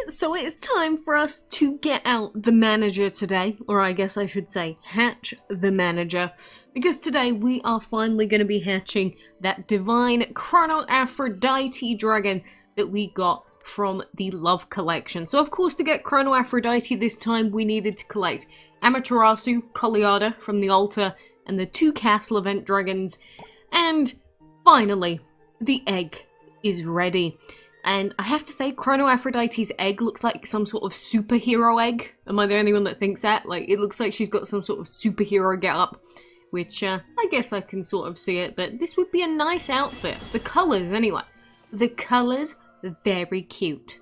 So it's time for us to get out the manager today, or I guess I should say hatch the manager, because today we are finally going to be hatching that divine Chrono Aphrodite dragon that we got from the Love Collection. So of course, to get Chrono Aphrodite this time, we needed to collect Amaterasu, Coliada from the altar, and the 2 castle event dragons, and finally, the egg is ready. And I have to say, Chrono Aphrodite's egg looks like some sort of superhero egg. Am I the only one that thinks that? Like, it looks like she's got some sort of superhero get-up, which I guess I can sort of see it, but this would be a nice outfit. The colours, anyway. The colours, very cute.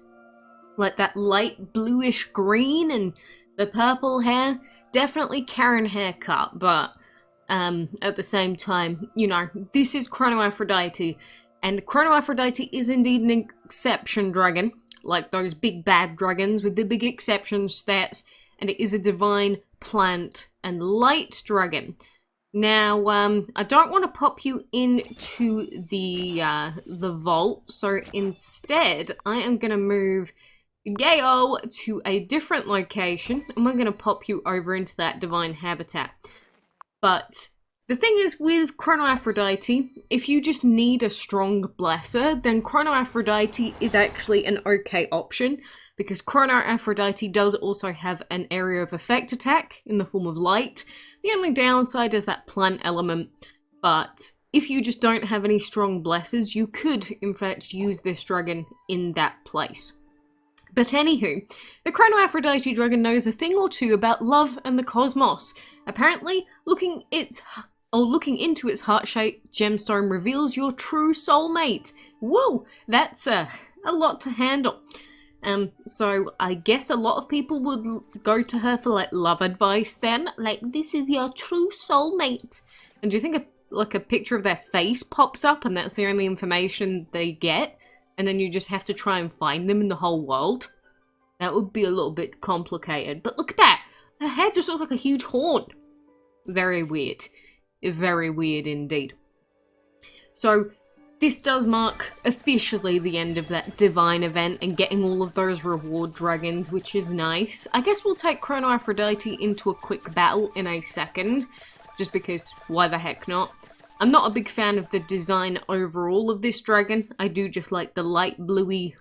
Like that light bluish green and the purple hair. Definitely Karen haircut, but at the same time, you know, this is Chrono Aphrodite. And Chrono Aphrodite is indeed an exception dragon, like those big bad dragons with the big exception stats, and it is a divine plant and light dragon. Now, I don't want to pop you into the vault, so instead I am going to move Gale to a different location, and we're going to pop you over into that divine habitat. But the thing is, with Chrono Aphrodite, if you just need a strong blesser, then Chrono Aphrodite is actually an okay option, because Chrono Aphrodite does also have an area of effect attack in the form of light. The only downside is that plant element, but if you just don't have any strong blessers, you could in fact use this dragon in that place. But anywho, the Chrono Aphrodite dragon knows a thing or two about love and the cosmos. Apparently, looking into its heart-shaped gemstone reveals your true soulmate. Woo! That's a lot to handle. So I guess a lot of people would go to her for like love advice then. Like, this is your true soulmate. And do you think a picture of their face pops up and that's the only information they get? And then you just have to try and find them in the whole world? That would be a little bit complicated. But look at that! Her head just looks like a huge horn. Very weird. Very weird indeed. So, this does mark officially the end of that divine event and getting all of those reward dragons, which is nice. I guess we'll take Chrono Aphrodite into a quick battle in a second, just because why the heck not? I'm not a big fan of the design overall of this dragon. I do just like the light bluey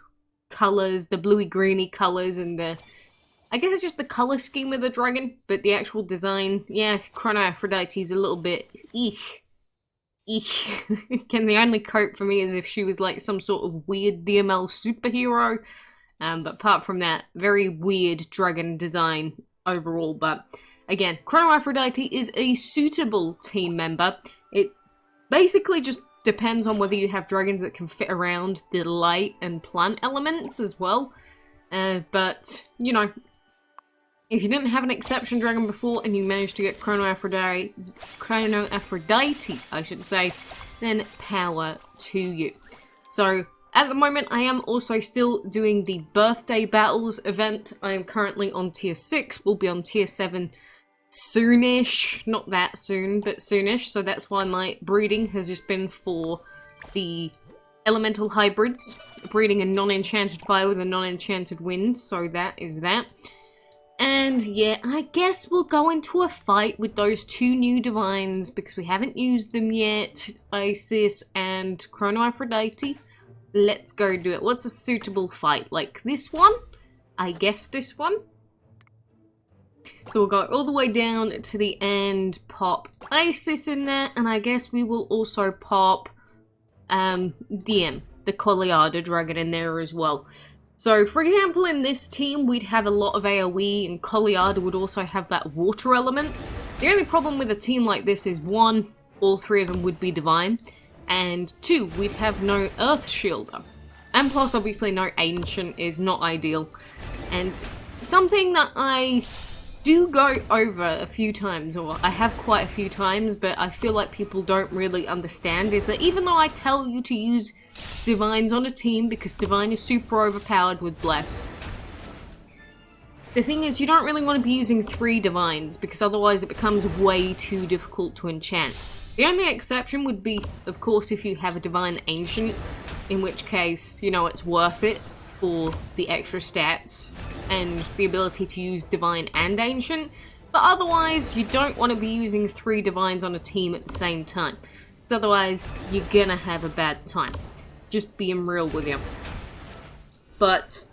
colours, the bluey greeny colours, and I guess it's just the colour scheme of the dragon, but the actual design, yeah, Chrono Aphrodite is a little bit eek. Again, the only cope for me is if she was like some sort of weird DML superhero. But apart from that, very weird dragon design overall. But again, Chrono Aphrodite is a suitable team member. It basically just depends on whether you have dragons that can fit around the light and plant elements as well. But, you know, if you didn't have an exception dragon before and you managed to get Chrono Aphrodite, I should say, then power to you. So, at the moment, I am also still doing the birthday battles event. I am currently on tier 6, we'll be on tier 7 soonish. Not that soon, but soonish. So that's why my breeding has just been for the elemental hybrids, breeding a non-enchanted fire with a non-enchanted wind. So that is that. And yeah, I guess we'll go into a fight with those 2 new divines because we haven't used them yet. Isis and Chrono Aphrodite. Let's go do it. What's a suitable fight? Like this one? I guess this one? So we'll go all the way down to the end, pop Isis in there, and I guess we will also pop DM, the Coliada dragon in there as well. So, for example, in this team, we'd have a lot of AoE, and Coliada would also have that water element. The only problem with a team like this is, 1, all 3 of them would be divine, and 2, we'd have no earth shielder. And plus, obviously, no ancient is not ideal. And something that I do go over a few times, or I have quite a few times, but I feel like people don't really understand, is that even though I tell you to use divines on a team because divine is super overpowered with bless, the thing is you don't really want to be using 3 divines because otherwise it becomes way too difficult to enchant. The only exception would be, of course, if you have a divine ancient, in which case, you know, it's worth it for the extra stats and the ability to use Divine and Ancient, but otherwise you don't want to be using 3 Divines on a team at the same time, because otherwise you're gonna have a bad time. Just being real with you. But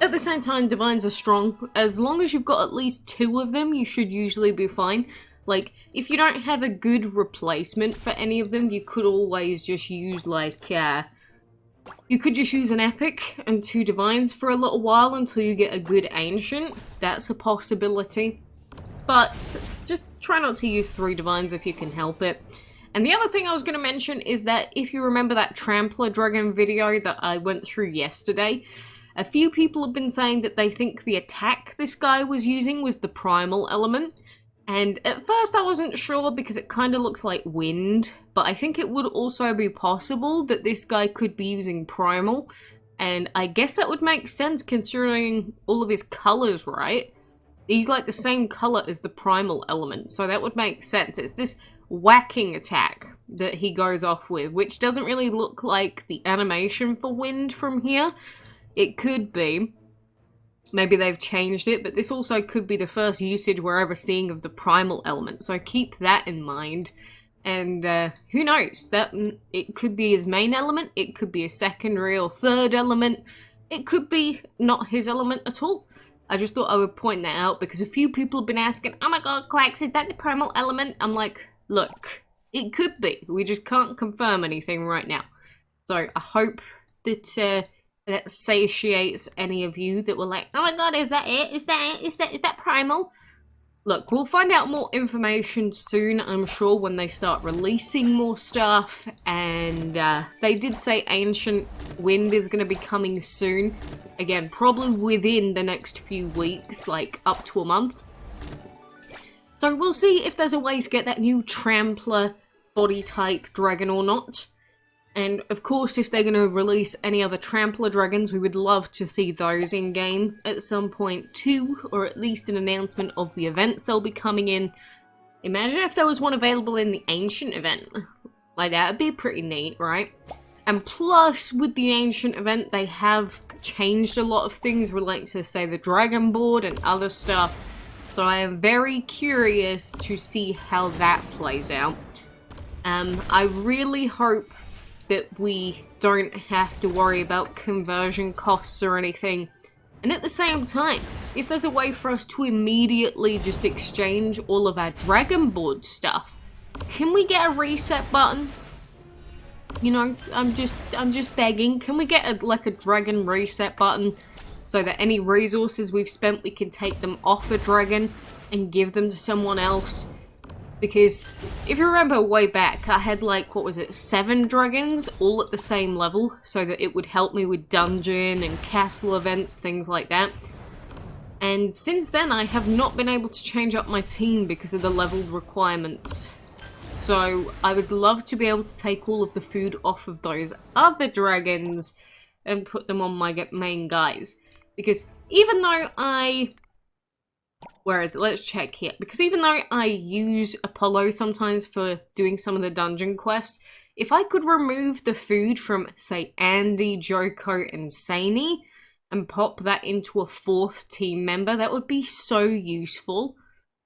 at the same time, Divines are strong. As long as you've got at least 2 of them, you should usually be fine. Like, if you don't have a good replacement for any of them, you could always just use, like, you could just use an Epic and 2 Divines for a little while until you get a good Ancient. That's a possibility. But just try not to use 3 Divines if you can help it. And the other thing I was going to mention is that if you remember that Trampler Dragon video that I went through yesterday, a few people have been saying that they think the attack this guy was using was the Primal element. And at first I wasn't sure because it kind of looks like wind, but I think it would also be possible that this guy could be using Primal. And I guess that would make sense considering all of his colors, right? He's like the same color as the Primal element, so that would make sense. It's this whacking attack that he goes off with, which doesn't really look like the animation for wind from here. It could be. Maybe they've changed it, but this also could be the first usage we're ever seeing of the Primal element, so keep that in mind. And who knows, that it could be his main element, it could be a secondary or third element, it could be not his element at all. I just thought I would point that out because a few people have been asking, oh my god, Quacks, is that the Primal element? I'm like, look, it could be, we just can't confirm anything right now. So I hope that that satiates any of you that were like, oh my god, is that it? Is that it? Is that Primal? Look, we'll find out more information soon, I'm sure, when they start releasing more stuff. And they did say Ancient Wind is going to be coming soon. Again, probably within the next few weeks, like up to a month. So we'll see if there's a way to get that new Trampler body type dragon or not. And of course, if they're going to release any other Trampler dragons, we would love to see those in-game at some point too, or at least an announcement of the events they'll be coming in. Imagine if there was one available in the Ancient event. Like, that would be pretty neat, right? And plus, with the Ancient event, they have changed a lot of things relating to, say, the Dragon Board and other stuff. So I am very curious to see how that plays out. I really hope that we don't have to worry about conversion costs or anything. And at the same time, if there's a way for us to immediately just exchange all of our Dragon Board stuff, can we get a reset button? You know, I'm just begging. Can we get a dragon reset button so that any resources we've spent, we can take them off a dragon and give them to someone else? Because if you remember way back, I had like, what was it, 7 dragons all at the same level so that it would help me with dungeon and castle events, things like that. And since then, I have not been able to change up my team because of the level requirements. So I would love to be able to take all of the food off of those other dragons and put them on my main guys. Because even though where is it? Let's check here. Because even though I use Apollo sometimes for doing some of the dungeon quests, if I could remove the food from, say, Andy, Joko, and Saney, and pop that into a 4th team member, that would be so useful.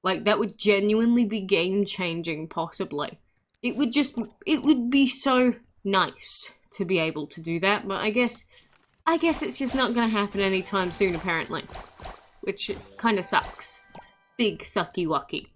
Like, that would genuinely be game-changing, possibly. It would be so nice to be able to do that, but I guess it's just not gonna happen anytime soon, apparently. Which kind of sucks. Big sucky wucky.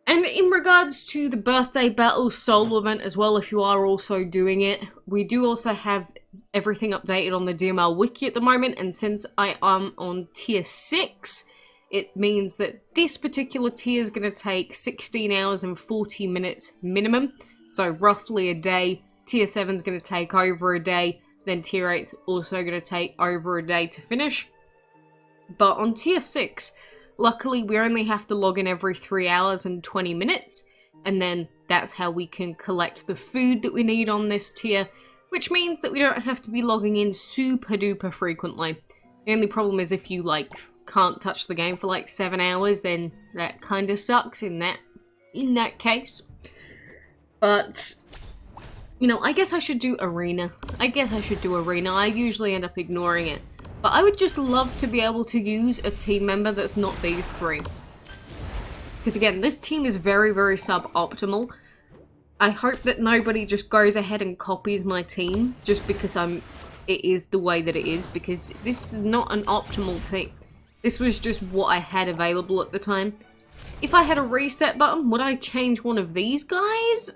And in regards to the Birthday Battle Soul event as well, if you are also doing it, we do also have everything updated on the DML wiki at the moment, and since I am on tier 6, it means that this particular tier is going to take 16 hours and 40 minutes minimum, so roughly a day. Tier 7 is going to take over a day, then tier 8 is also going to take over a day to finish. But on tier 6, luckily we only have to log in every 3 hours and 20 minutes, and then that's how we can collect the food that we need on this tier, which means that we don't have to be logging in super duper frequently. The only problem is if you like can't touch the game for like 7 hours, then that kind of sucks in that case. But You know, I guess I should do arena. I usually end up ignoring it. But I would just love to be able to use a team member that's not these three. Because again, this team is very, very suboptimal. I hope that nobody just goes ahead and copies my team just because it is the way that it is, because this is not an optimal team. This was just what I had available at the time. If I had a reset button, would I change one of these guys?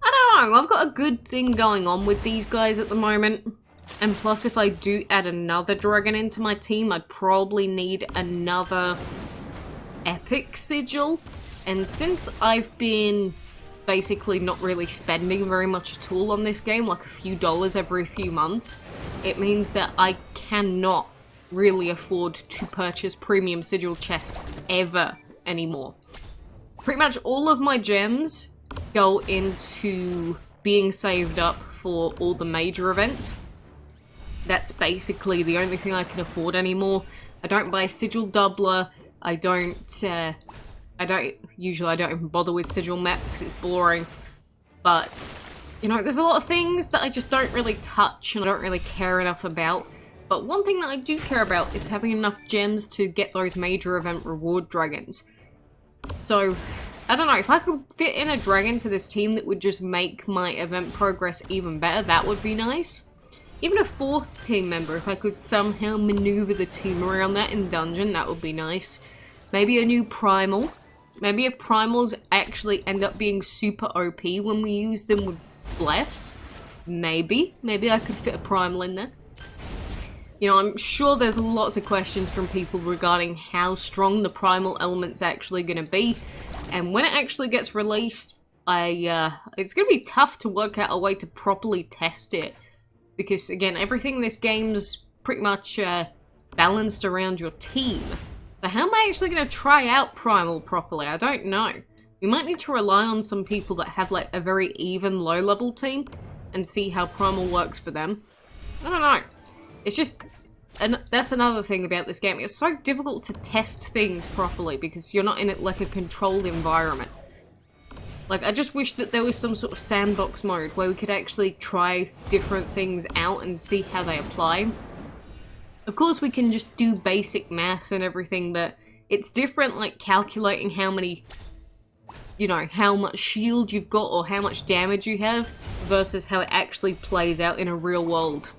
I don't know. I've got a good thing going on with these guys at the moment. And plus, if I do add another dragon into my team, I'd probably need another epic sigil. And since I've been basically not really spending very much at all on this game, like a few dollars every few months, it means that I cannot really afford to purchase premium sigil chests ever anymore. Pretty much all of my gems go into being saved up for all the major events. That's basically the only thing I can afford anymore. I don't buy sigil doubler. I don't even bother with sigil map because it's boring. But, you know, there's a lot of things that I just don't really touch and I don't really care enough about. But one thing that I do care about is having enough gems to get those major event reward dragons. So, I don't know, if I could fit in a dragon to this team that would just make my event progress even better, that would be nice. Even a fourth team member, if I could somehow maneuver the team around that in dungeon, that would be nice. Maybe a new primal. Maybe if primals actually end up being super OP when we use them with Bless. Maybe I could fit a primal in there. You know, I'm sure there's lots of questions from people regarding how strong the primal element's actually going to be. And when it actually gets released, it's going to be tough to work out a way to properly test it. Because, again, everything in this game's pretty much balanced around your team. So how am I actually going to try out primal properly? I don't know. We might need to rely on some people that have, like, a very even low-level team and see how primal works for them. I don't know. It's just... And that's another thing about this game. It's so difficult to test things properly because you're not in it like a controlled environment. Like, I just wish that there was some sort of sandbox mode where we could actually try different things out and see how they apply. Of course, we can just do basic maths and everything, but it's different, like, calculating how many, you know, how much shield you've got or how much damage you have versus how it actually plays out in a real-world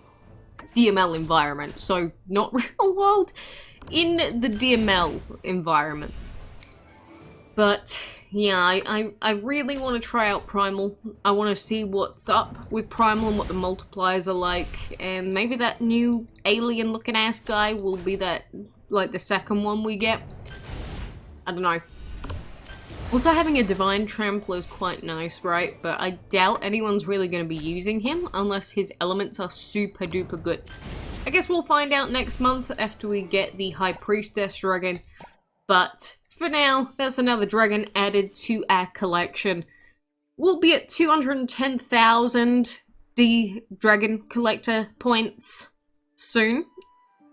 DML environment. So, not real world, in the DML environment. But, yeah, I really want to try out Primal. I want to see what's up with Primal and what the multipliers are like. And maybe that new alien-looking ass guy will be that, like, the second one we get. I don't know. Also, having a Divine Trampler is quite nice, right? But I doubt anyone's really going to be using him unless his elements are super duper good. I guess we'll find out next month after we get the High Priestess dragon. But for now, that's another dragon added to our collection. We'll be at 210,000 dragon collector points soon.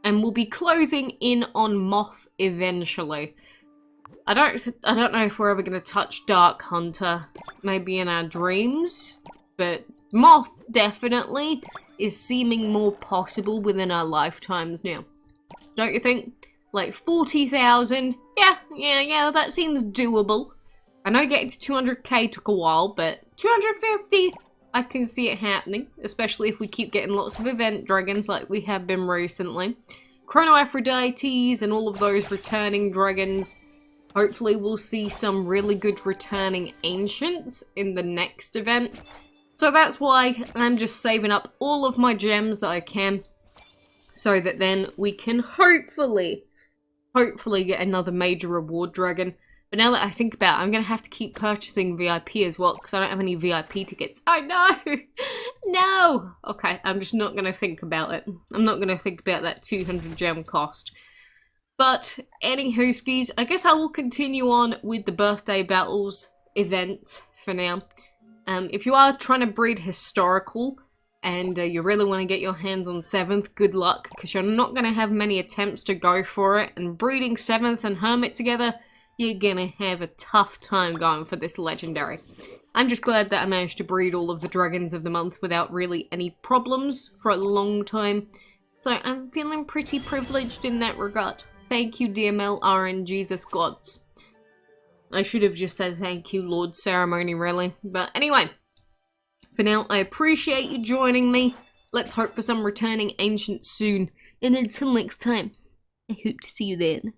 And we'll be closing in on Moth eventually. I don't know if we're ever going to touch Dark Hunter, maybe in our dreams, but Moth definitely is seeming more possible within our lifetimes now. Don't you think? Like 40,000, yeah, that seems doable. I know getting to 200k took a while, but 250, I can see it happening, especially if we keep getting lots of event dragons like we have been recently. CHRONO Aphrodites and all of those returning dragons. Hopefully we'll see some really good returning ancients in the next event. So that's why I'm just saving up all of my gems that I can, so that then we can hopefully get another major reward dragon. But now that I think about it, I'm going to have to keep purchasing VIP as well, because I don't have any VIP tickets. Oh no! No! Okay, I'm just not going to think about it. I'm not going to think about that 200 gem cost. But, anywho-skis, I guess I will continue on with the birthday battles event for now. If you are trying to breed historical, and you really want to get your hands on 7th, good luck, because you're not going to have many attempts to go for it, and breeding 7th and Hermit together, you're going to have a tough time going for this legendary. I'm just glad that I managed to breed all of the dragons of the month without really any problems for a long time. So I'm feeling pretty privileged in that regard. Thank you, DML, RNGesus gods. I should have just said thank you, Lord Ceremony, really. But anyway, for now, I appreciate you joining me. Let's hope for some returning ancients soon. And until next time, I hope to see you then.